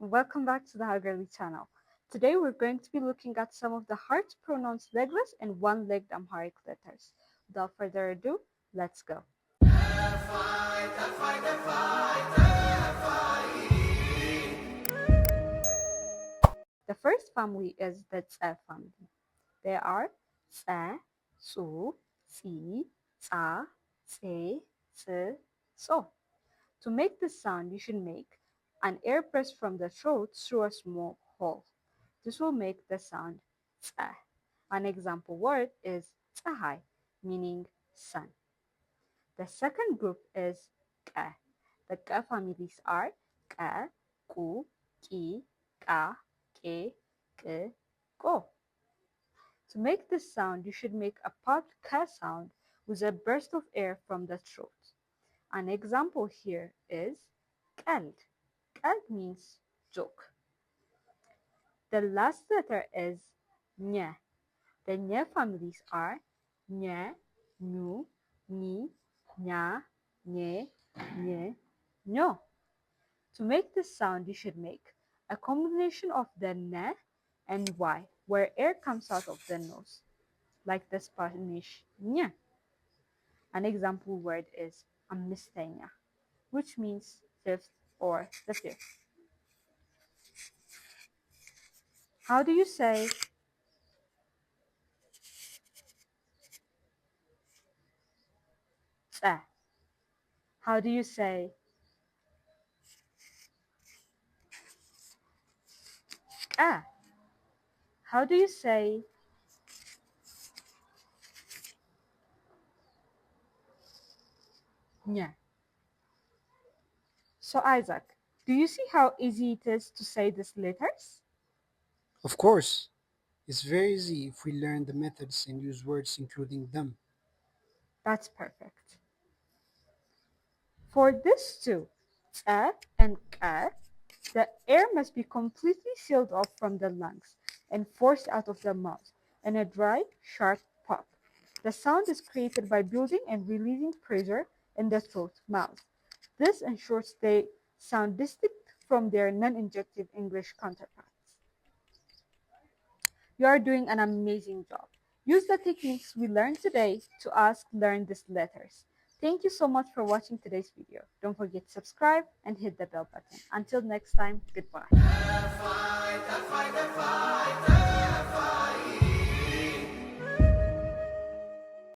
Welcome back to the Haggerly channel. Today we're going to be looking at some of the hard to pronounce legless and one-legged Amharic letters. Without further ado, let's go. The first family is the Tse family. They are Tse, Tsu, Tsi, Tsa, Tse, Tsi, So. To make this sound, you should make an air press from the throat through a small hole. This will make the sound tsa. An example word is tsahai, meaning sun. The second group is ka. The ka families are ka, ku, ki, ka, ke, ke, ko. To make this sound, you should make a popped ka sound with a burst of air from the throat. An example here is kald. Kald means joke. The last letter is nya. The nya families are nya, nu, ni, nya, nye, nye, no. To make this sound, you should make a combination of the ne and y, where air comes out of the nose, like the Spanish nya. An example word is amistenia, which means fifth or the fifth. How do you say tse? How do you say ka? How do you say nya? So Isaac, do you see how easy it is to say these letters? Of course, it's very easy if we learn the methods and use words including them. That's perfect. For this too, tse and ka, the air must be completely sealed off from the lungs and forced out of the mouth in a dry, sharp pop. The sound is created by building and releasing pressure in the throat mouth. This ensures they sound distinct from their non-injective English counterparts. You are doing an amazing job. Use the techniques we learned today to learn these letters. Thank you so much for watching today's video. Don't forget to subscribe and hit the bell button. Until next time, goodbye.